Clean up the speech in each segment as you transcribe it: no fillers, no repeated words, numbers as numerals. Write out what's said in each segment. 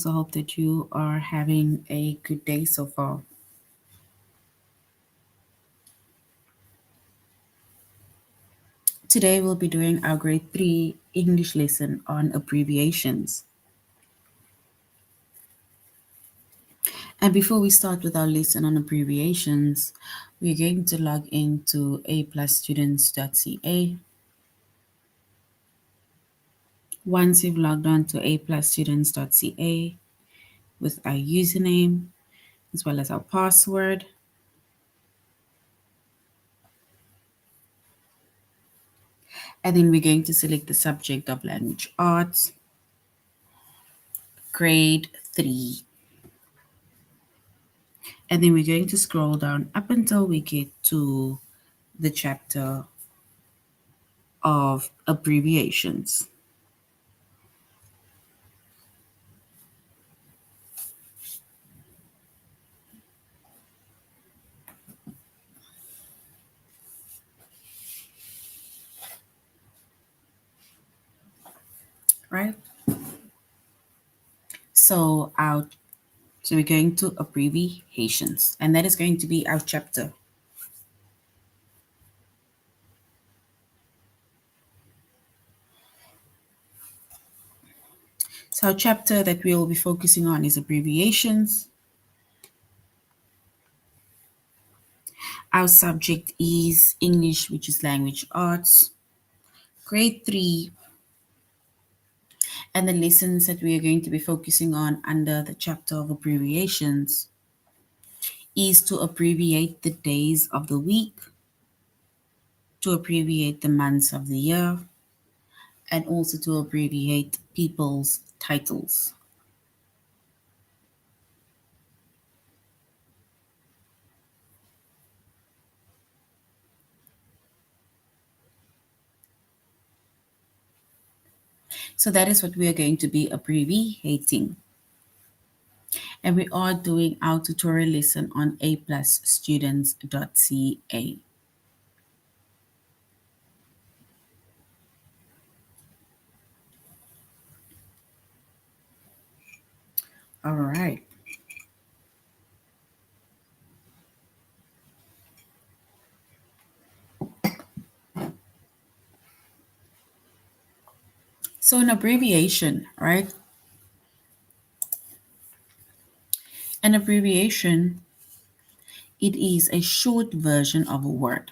I hope that you are having a good day so far. Today we'll be doing our grade 3 English lesson on abbreviations. And before we start with our lesson on abbreviations, we're going to log into aplusstudents.ca. Once you've logged on to aplusstudents.ca with our username as well as our password, and then we're going to select the subject of language arts, grade 3. And then we're going to scroll down up until we get to the chapter of abbreviations. Right? So our so we're going to abbreviations, and that is going to be our chapter. So our chapter that we will be focusing on is abbreviations. Our subject is English, which is language arts, grade 3, and the lessons that we are going to be focusing on under the chapter of abbreviations is to abbreviate the days of the week, to abbreviate the months of the year, and also to abbreviate people's titles. So that is what we are going to be abbreviating. And we are doing our tutorial lesson on aplusstudents.ca. All right. So an abbreviation, right? An abbreviation, it is a short version of a word.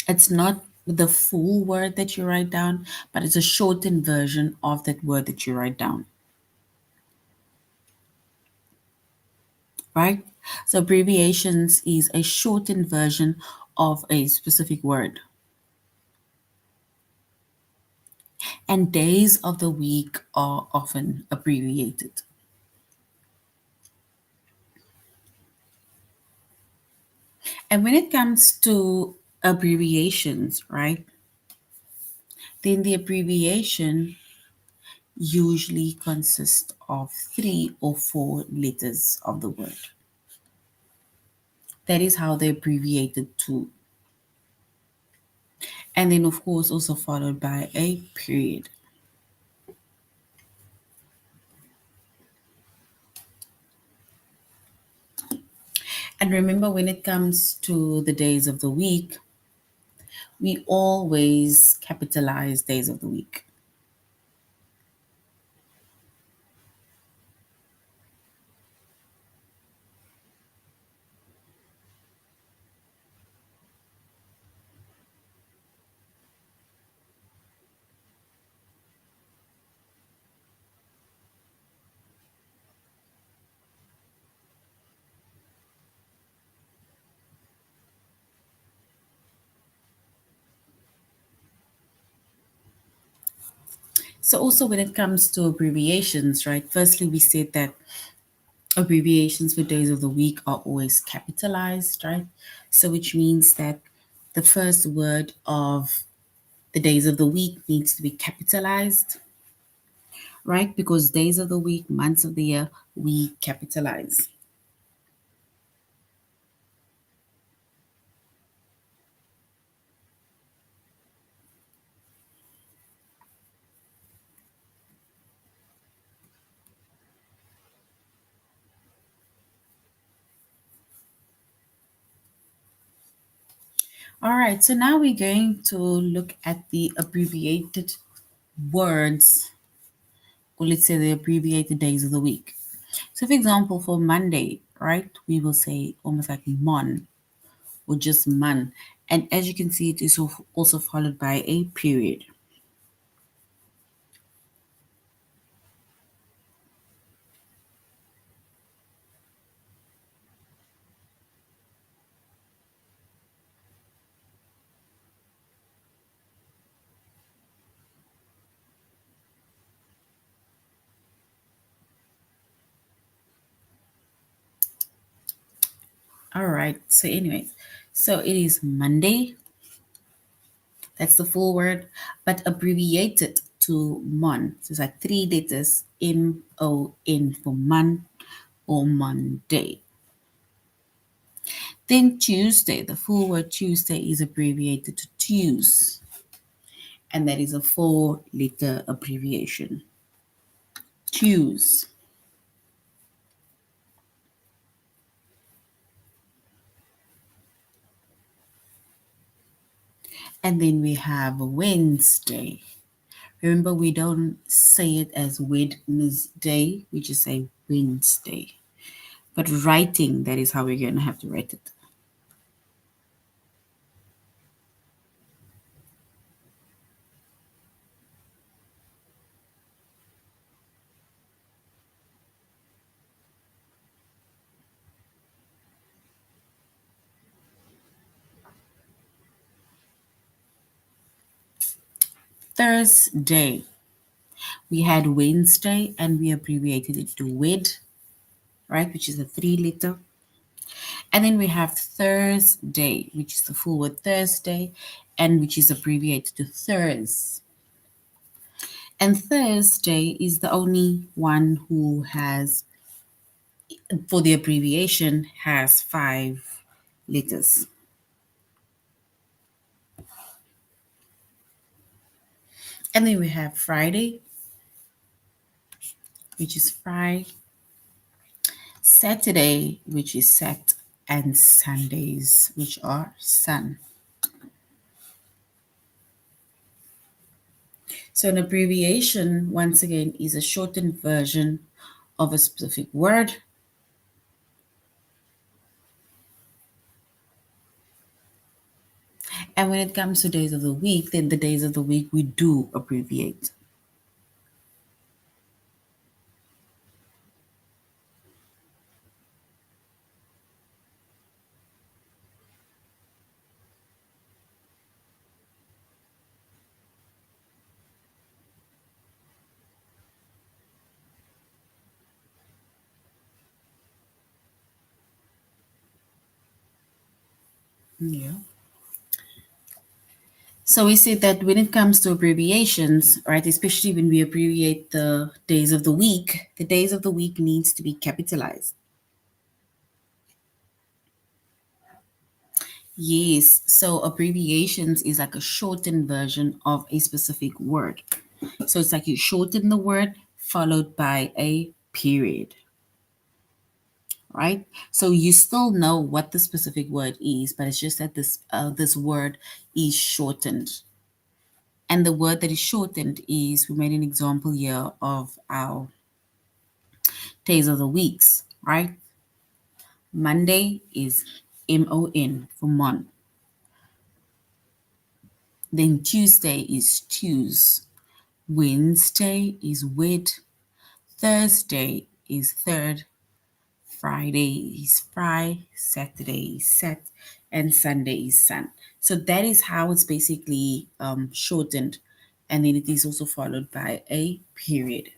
It's not the full word that you write down, but it's a shortened version of that word that you write down. Right? So abbreviations is a shortened version of a specific word. And days of the week are often abbreviated. And when it comes to abbreviations, right, then the abbreviation usually consists of 3 or 4 letters of the word. That is how they're abbreviated to. And then, of course, also followed by a period. And remember, when it comes to the days of the week, we always capitalize days of the week. So, also when it comes to abbreviations, right, firstly, we said that abbreviations for days of the week are always capitalized, right? So, which means that the first word of the days of the week needs to be capitalized, right? Because days of the week, months of the year, we capitalize. All right, so now we're going to look at the abbreviated words, or let's say the abbreviated days of the week. So, for example, for Monday, right, we will say almost like mon or just man. And as you can see, it is also followed by a period. All right, so, anyways, so it is Monday, that's the full word, but abbreviated to mon. So it's like three letters MON for mon or Monday. Then Tuesday, the full word Tuesday is abbreviated to Tues, and that is a four-letter abbreviation. Tues. And then we have Wednesday. Remember, we don't say it as Wednesday, we just say Wednesday. But writing, that is how we're going to have to write it. Thursday. We had Wednesday and we abbreviated it to WED, right, which is a three-letter. And then we have Thursday, which is the full word Thursday, and which is abbreviated to Thurs. And Thursday is the only one who has, for the abbreviation, has five letters. And then we have Friday, which is Fry, Saturday, which is Sat, and Sundays, which are Sun. So an abbreviation, once again, is a shortened version of a specific word. And when it comes to days of the week, then the days of the week we do abbreviate. Yeah. So we say that when it comes to abbreviations, right, especially when we abbreviate the days of the days of the week needs to be capitalized. Yes, so abbreviations is like a shortened version of a specific word. So it's like you shorten the word followed by a period, right? So you still know what the specific word is, but it's just that this word is shortened. And the word that is shortened is, we made an example here of our days of the weeks, right? Monday is MON for mon. Then Tuesday is Tues. Wednesday is Wed. Thursday is Third. Friday is Fry. Saturday is Sat. And Sunday is Sun. So that is how it's basically shortened. And then it is also followed by a period.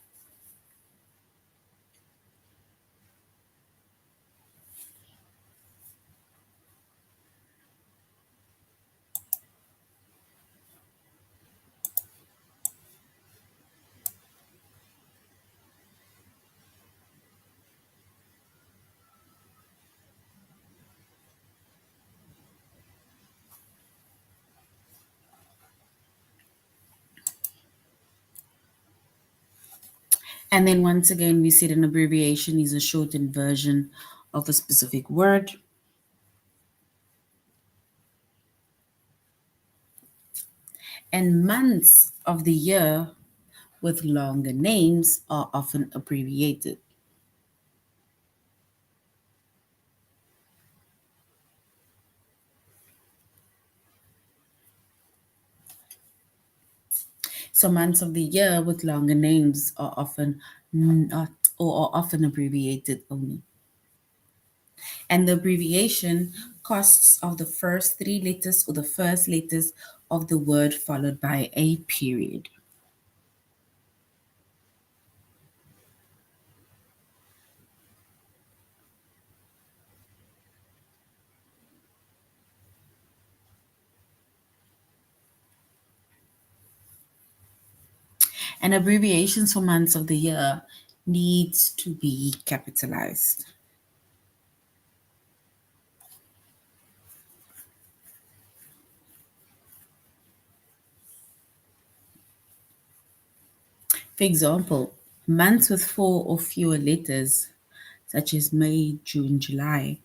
And then once again, we said an abbreviation is a shortened version of a specific word. And months of the year with longer names are often abbreviated. So months of the year with longer names are often not or are often abbreviated only. And the abbreviation consists of the first three letters or the first letters of the word followed by a period. And abbreviations for months of the year needs to be capitalized. For example, months with four or fewer letters, such as May, June, July,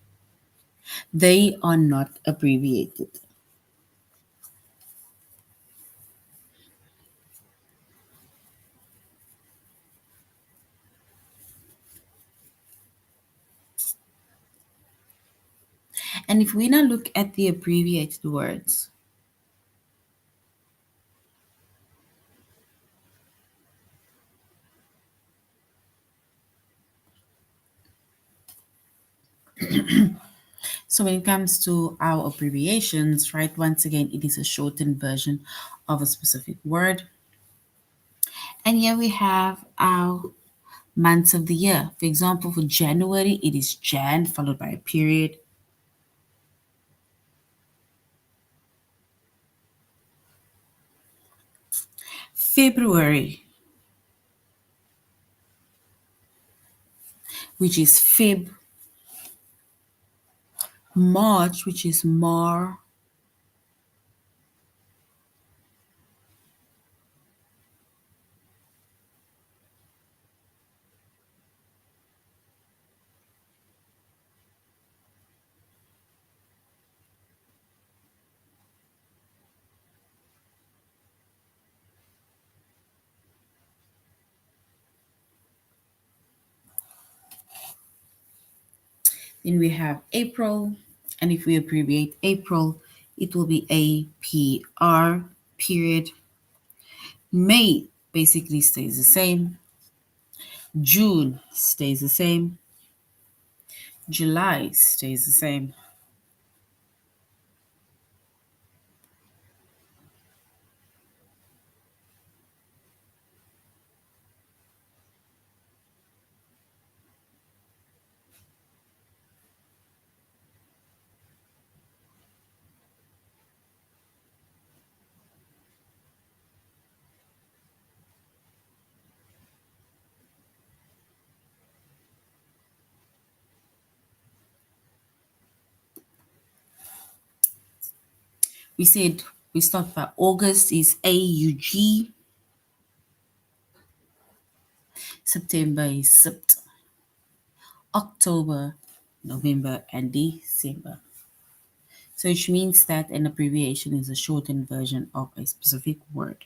they are not abbreviated. And if we now look at the abbreviated words, so when it comes to our abbreviations, right, once again, it is a shortened version of a specific word. And here we have our months of the year. For example, for January, it is Jan followed by a period. February, which is Feb. March, which is Mar. Then we have April, and if we abbreviate April, it will be APR, period. May basically stays the same. June stays the same. July stays the same. We said we start by August is AUG, September is SIPT, October, November, and December. So which means that an abbreviation is a shortened version of a specific word.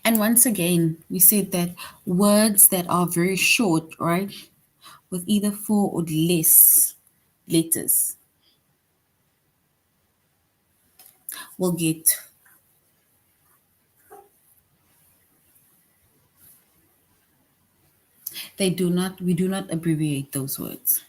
And once again, we said that words that are very short, right, with either four or less letters will get we do not abbreviate those words.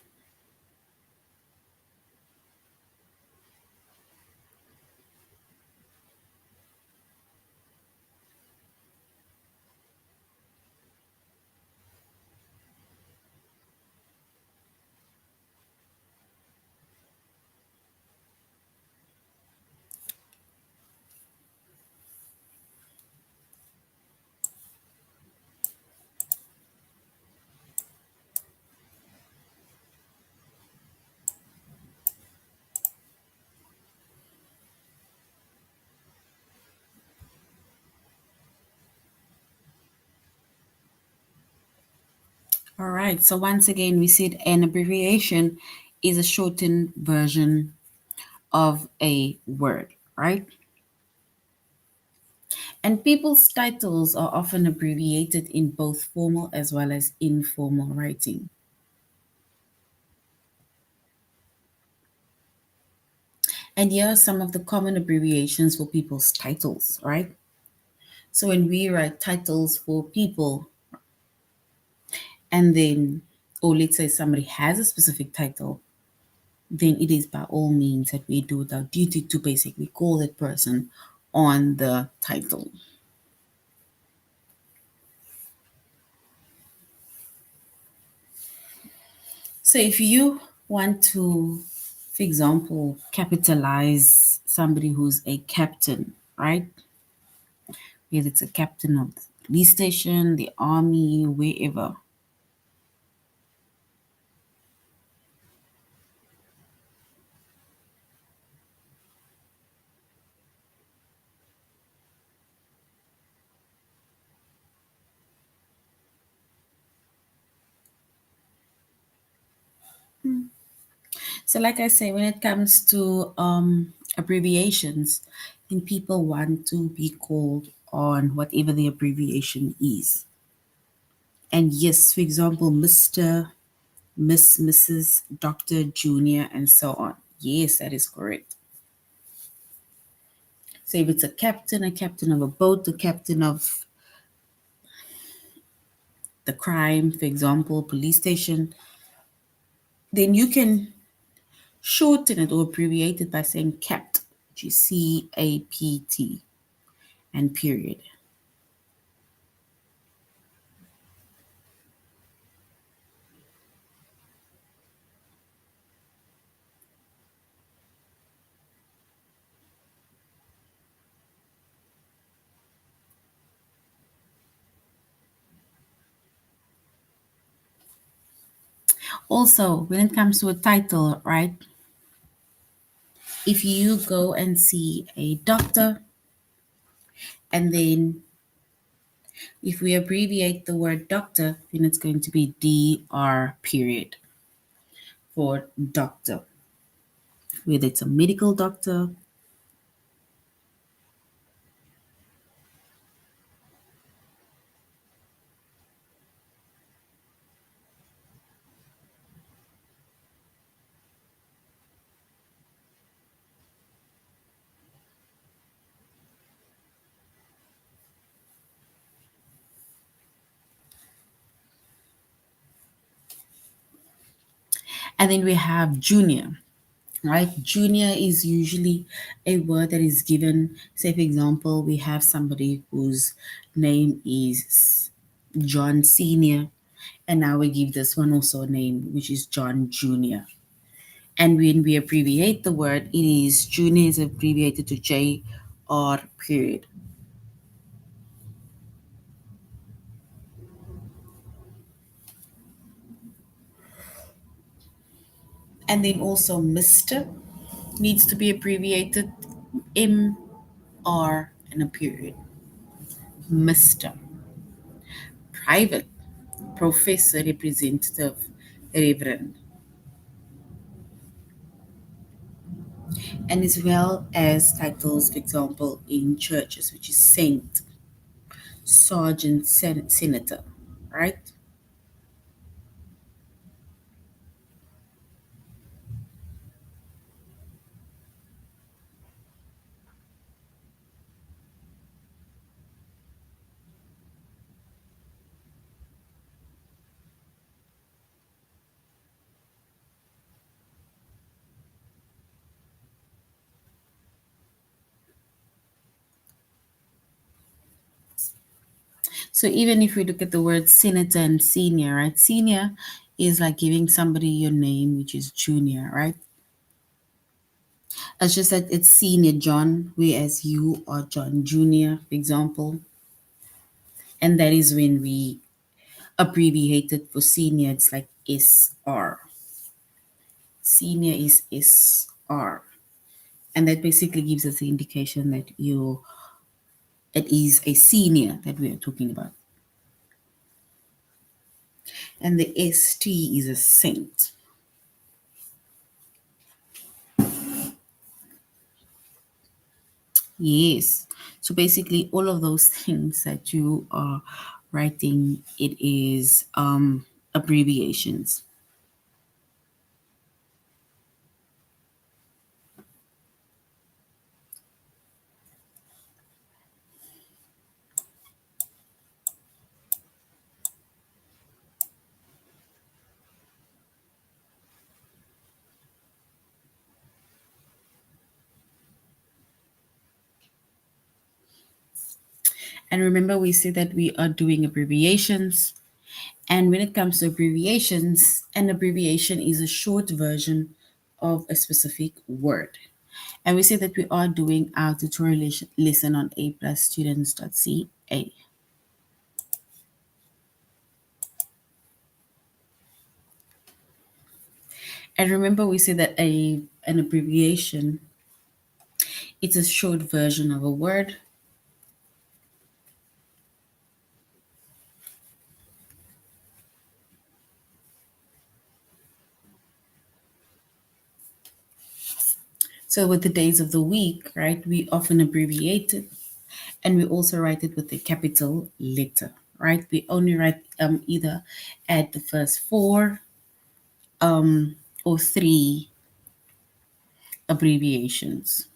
All right. So once again, we said an abbreviation is a shortened version of a word, right? And people's titles are often abbreviated in both formal as well as informal writing. And here are some of the common abbreviations for people's titles, right? So when we write titles for people, and then, or let's say somebody has a specific title, then it is by all means that we do it our duty to basically call that person on the title. So if you want to, for example, capitalize somebody who's a captain, right? Whether it's a captain of the police station, the army, wherever. So, like I say, when it comes to abbreviations, then people want to be called on whatever the abbreviation is. And yes, for example, Mr., Miss, Mrs., Doctor, Junior, and so on. Yes, that is correct. So if it's a captain of a boat, the captain of the crime, for example, police station, then you can shorten it or abbreviate it by saying CAPT, which is CAPT, and period. Also, when it comes to a title, right? If you go and see a doctor, and then if we abbreviate the word doctor, then it's going to be DR period for doctor, whether it's a medical doctor. And then we have junior, right? Junior is usually a word that is given. Say, for example, we have somebody whose name is John Senior, and now we give this one also a name, which is John Junior. And when we abbreviate the word, it is junior is abbreviated to JR period. And then also Mr. needs to be abbreviated MR and a period. Mr. Private, Professor, Representative, Reverend. And as well as titles, for example, in churches, which is Saint, Sergeant, Senator, right? So even if we look at the word senator and senior, right? Senior is like giving somebody your name, which is junior, right? It's just that it's senior John, whereas you are John Junior, for example. And that is when we abbreviate it for senior, it's like SR. Senior is SR. And that basically gives us the indication that it is a senior that we are talking about. And the ST is a saint. Yes. So basically, all of those things that you are writing, it is abbreviations. And remember, we said that we are doing abbreviations. And when it comes to abbreviations, an abbreviation is a short version of a specific word. And we say that we are doing our tutorial lesson on a+students.ca. And remember, we said that an abbreviation, it's a short version of a word. So with the days of the week, right, we often abbreviate it, and we also write it with a capital letter, right? We only write either at the first four or three abbreviations.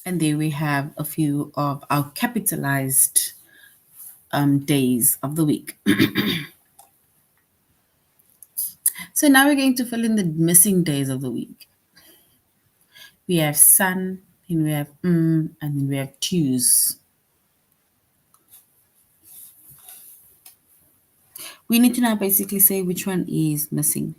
And there we have a few of our capitalized days of the week. So now we're going to fill in the missing days of the week. We have sun, and we have and then we have Tues. We need to now basically say which one is missing.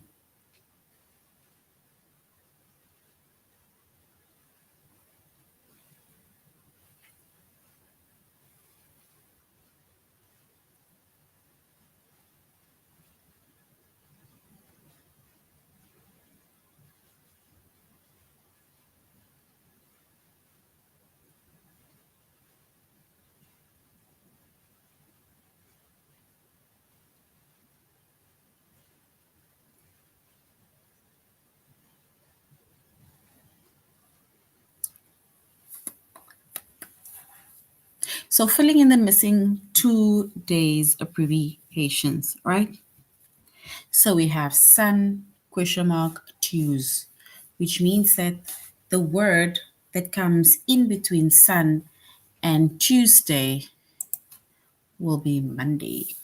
So filling in the missing 2 days abbreviations, right? So we have sun, question mark, Tues, which means that the word that comes in between sun and Tuesday will be Monday,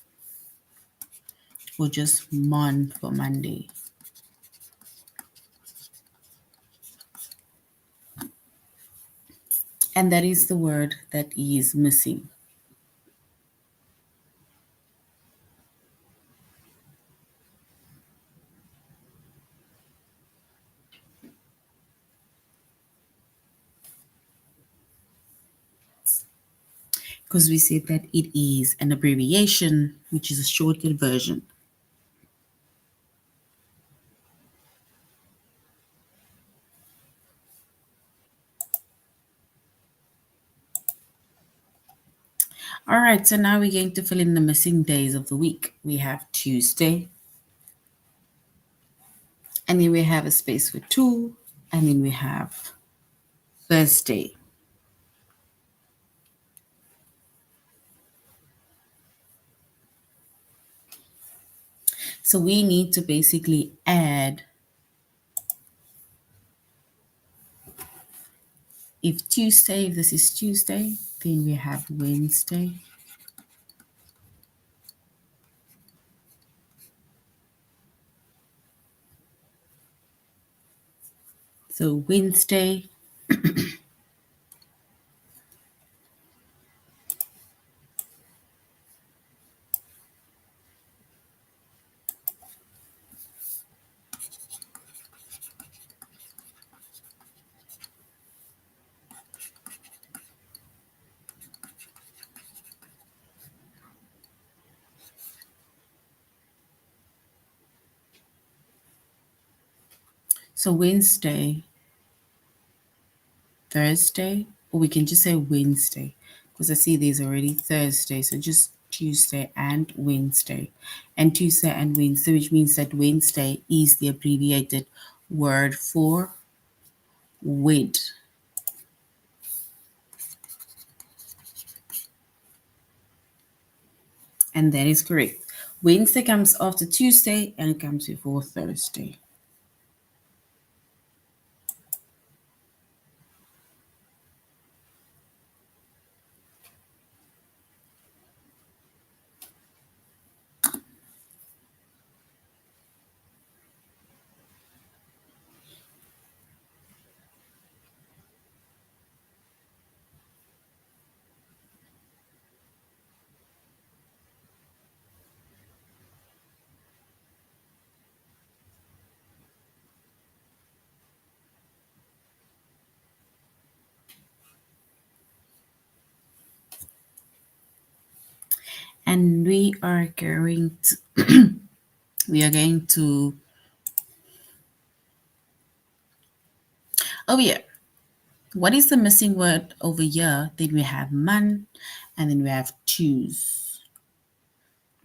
or just mon for Monday. And that is the word that is missing. Because we said that it is an abbreviation, which is a shortened version. All right, so now we're going to fill in the missing days of the week. We have Tuesday, and then we have a space for two, and then we have Thursday. So we need to basically add, if Tuesday, if this is Tuesday, then we have Wednesday. So Wednesday, So Wednesday, Thursday, or we can just say Wednesday because I see there's already Thursday. So just Tuesday and Wednesday, and Tuesday and Wednesday, which means that Wednesday is the abbreviated word for wed. And that is correct. Wednesday comes after Tuesday and it comes before Thursday. And we are going to oh yeah, what is the missing word over here? Then we have man, and then we have choose.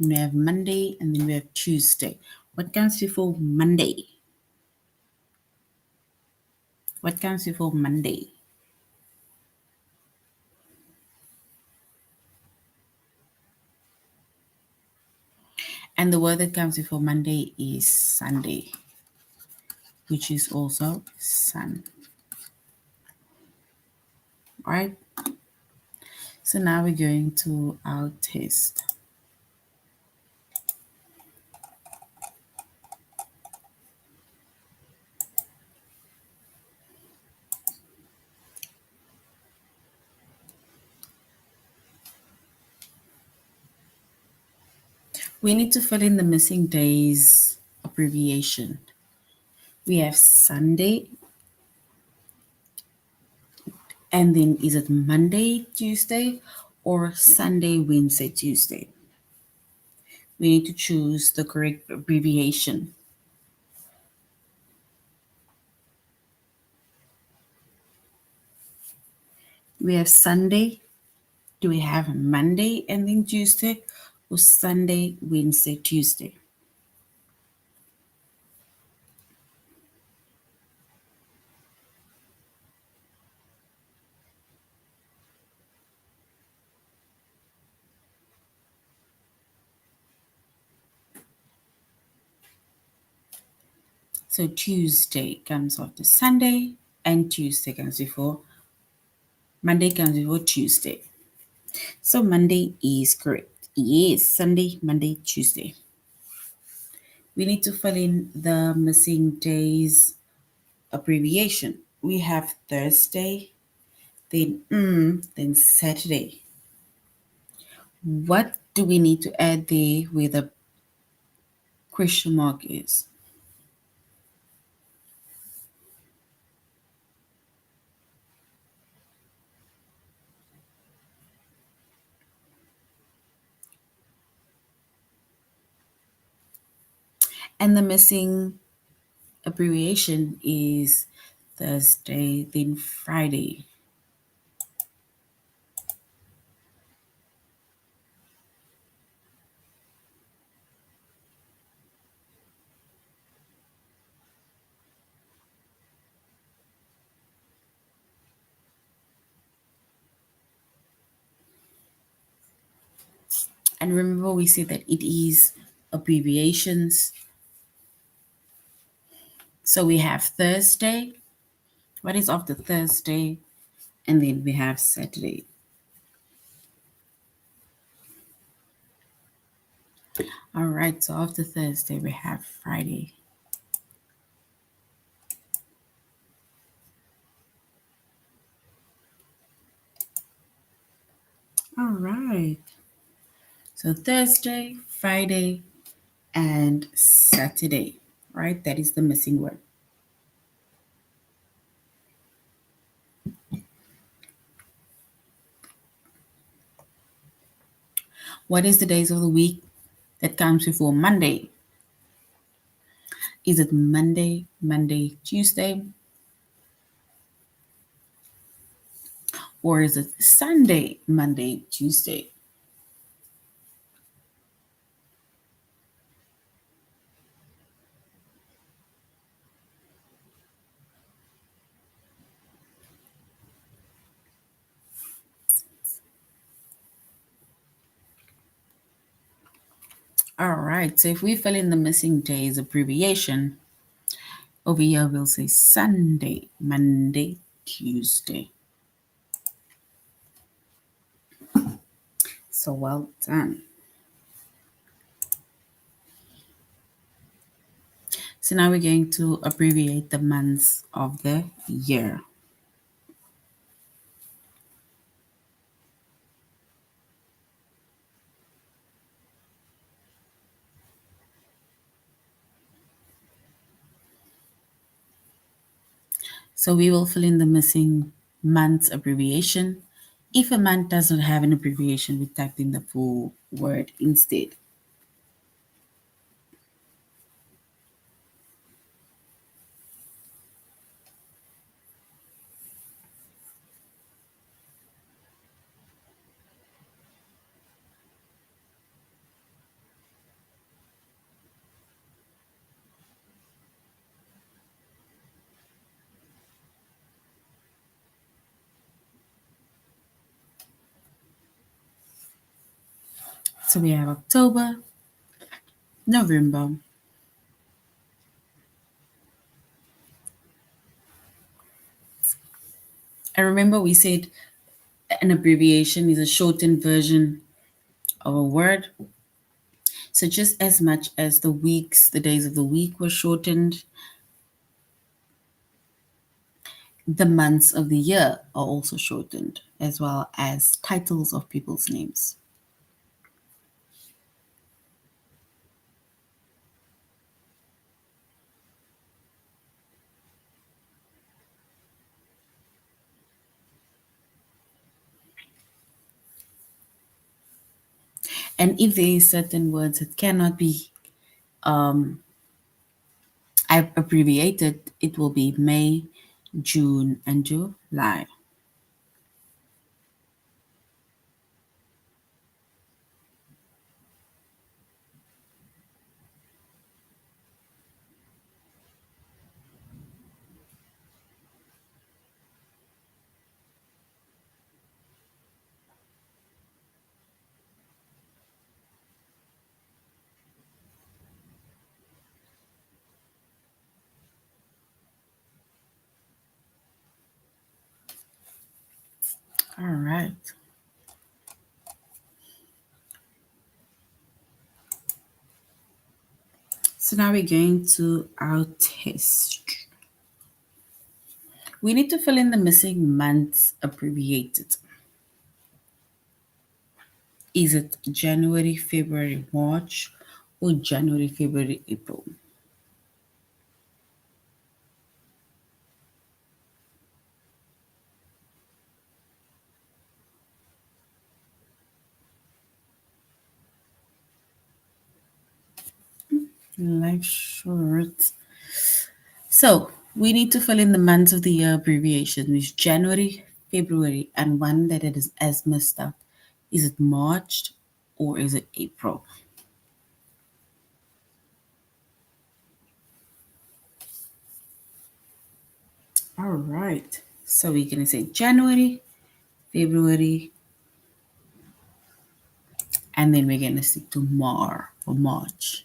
Then we have Monday, and then we have Tuesday. What comes before Monday? What comes before Monday? And the word that comes before Monday is Sunday, which is also sun. All right. So now we're going to our test. We need to fill in the missing days abbreviation. We have Sunday, and then is it Monday, Tuesday, or Sunday, Wednesday, Tuesday? We need to choose the correct abbreviation. We have Sunday. Do we have Monday and then Tuesday, or Sunday, Wednesday, Tuesday? So Tuesday comes after Sunday, and Tuesday comes before Monday comes before Tuesday. So Monday is correct. Yes, Sunday, Monday, Tuesday. We need to fill in the missing days abbreviation. We have Thursday, then Saturday. What do we need to add there where the question mark is? And the missing abbreviation is Thursday, then Friday. And remember, we said that it is abbreviations. So we have Thursday. What is after Thursday? And then we have Saturday. All right, so after Thursday, we have Friday. All right. So Thursday, Friday, and Saturday, right? That is the missing word. What is the days of the week that comes before Monday? Is it Monday, Monday, Tuesday? Or is it Sunday, Monday, Tuesday? All right, so if we fill in the missing days abbreviation, over here we'll say Sunday, Monday, Tuesday. So well done. So now we're going to abbreviate the months of the year. So we will fill in the missing months abbreviation. If a month doesn't have an abbreviation, we type in the full word instead. So we have October, November, and remember we said an abbreviation is a shortened version of a word. So just as much as the weeks, the days of the week were shortened, the months of the year are also shortened, as well as titles of people's names. And if there is certain words that cannot be abbreviated, it will be May, June, and July. All right. So now we're going to our test. We need to fill in the missing months abbreviated. Is it January, February, March, or January, February, April? Life short. So we need to fill in the months of the year abbreviation, which is January, February, and one that it is as missed out. Is it March or is it April? All right. So we're gonna say January, February, and then we're gonna stick to Mar or March.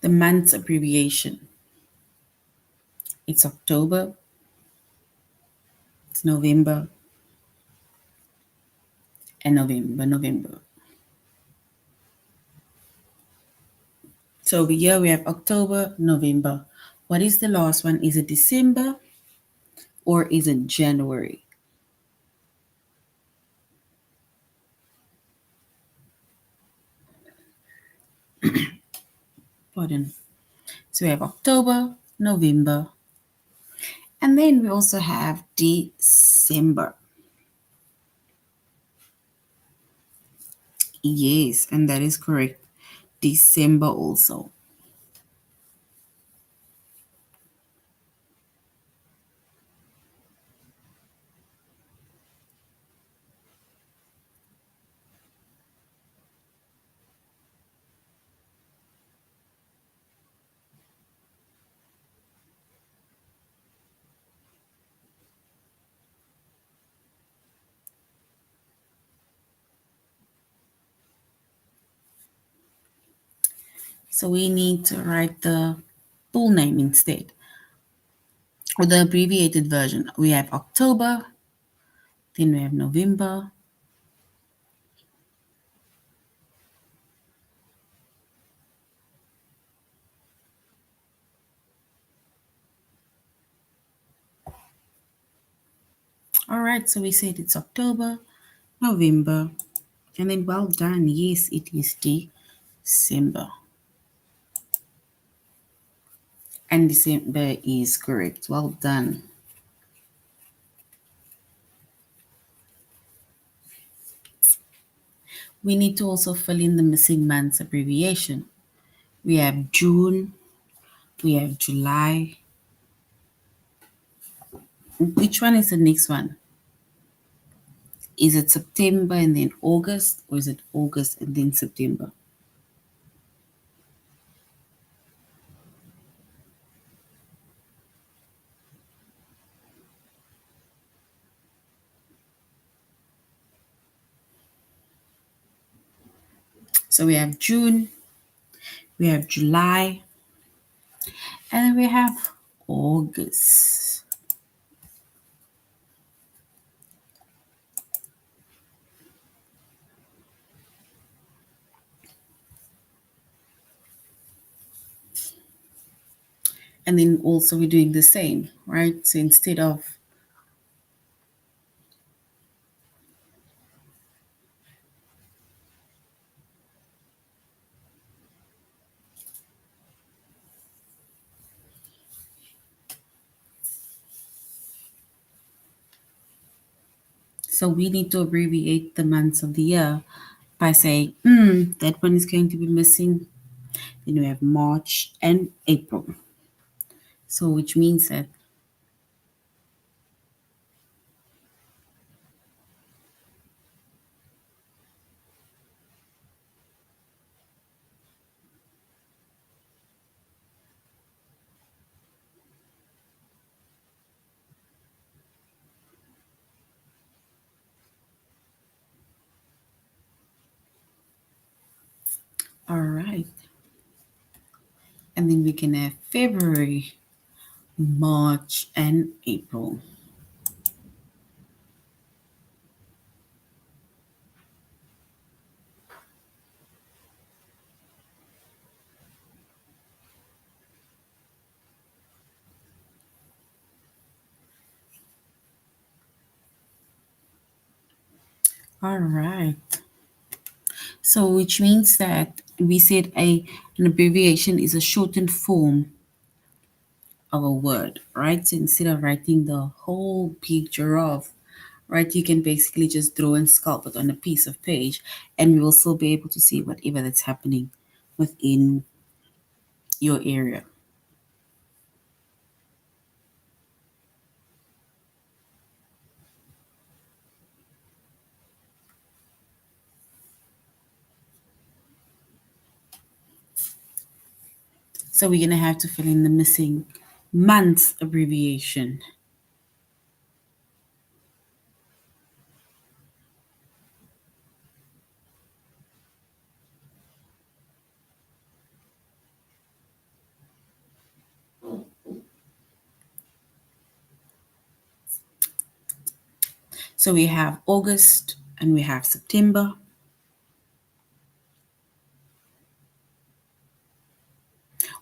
The months abbreviation. It's October, it's November, and November. So over here we have October, November. What is the last one? Is it December or is it January? Pardon. So we have October, November, And then we also have December. Yes, and that is correct. December also. So we need to write the full name instead, or the abbreviated version. We have October, then we have November. All right, so we said it's October, November, and then well done. Yes, it is December. And December is correct. Well done. We need to also fill in the missing months abbreviation. We have June, we have July. Which one is the next one? Is it September and then August, or is it August and then September? So we have June, we have July, and then we have August. And then also we're doing the same, right? So instead of, so we need to abbreviate the months of the year by saying, that one is going to be missing. Then we have March and April. So which means that, all right. And then we can have February, March, and April. All right. So which means that we said an abbreviation is a shortened form of a word, right? So instead of writing the whole big giraffe, right, you can basically just draw and sculpt it on a piece of page, and we will still be able to see whatever that's happening within your area. So we're gonna have to fill in the missing months abbreviation. So we have August and we have September.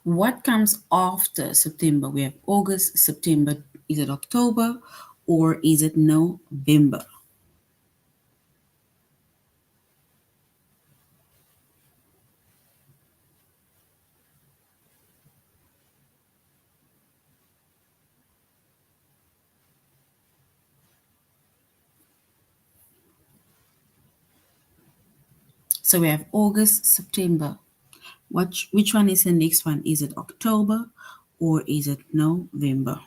What comes after September? We have August, September. Is it October or is it November? So we have August, September. Which one is the next one? Is it October or is it November?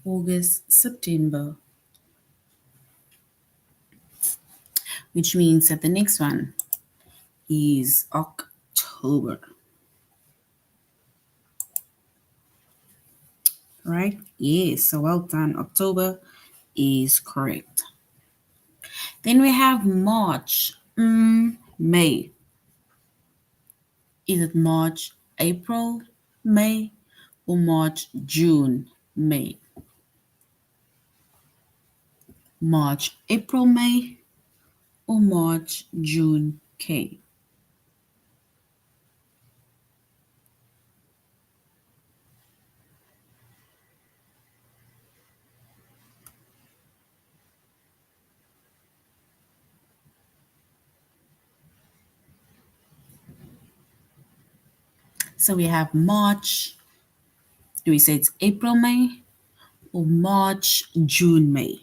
August, September, which means that the next one is October, right? Yes, so well done. October is correct. Then we have March, May. Is it March, April, May, or March, June, May? March, April, May, or March, June, K? So we have March. Do we say it's April, May, or March, June, May?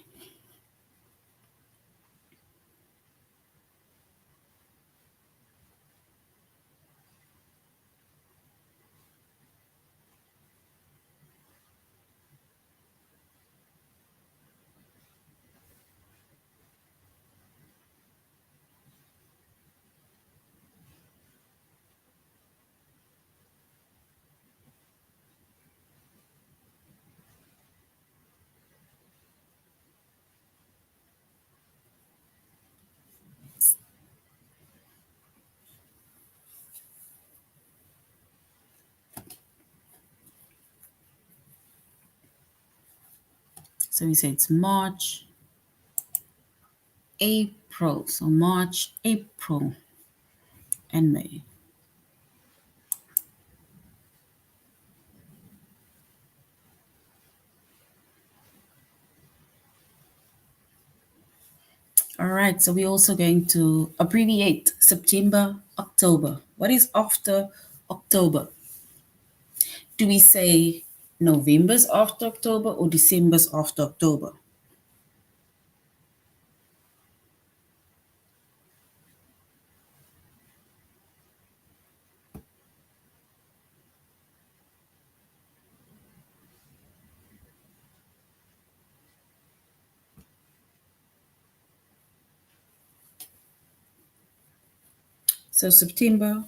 So we say it's March, April. So March, April, and May. All right, so we're also going to abbreviate September, October. What is after October? Do we say November's after October or December's after October? So September,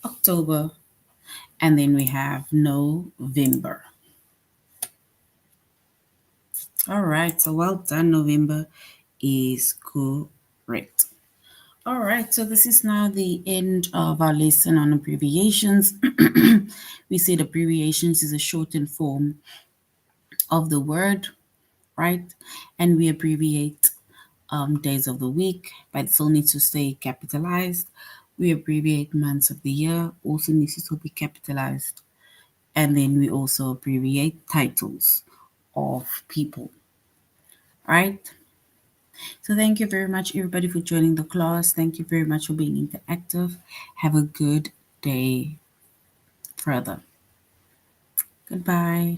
October, and then we have November. All right, so well done. November is correct. All right, so this is now the end of our lesson on abbreviations. We said abbreviations is a shortened form of the word, right? And we abbreviate days of the week, but it still needs to stay capitalized. We abbreviate months of the year, also needs to still be capitalized. And then we also abbreviate titles of people, right? So thank you very much, everybody, for joining the class. Thank you very much for being interactive. Have a good day further. Goodbye.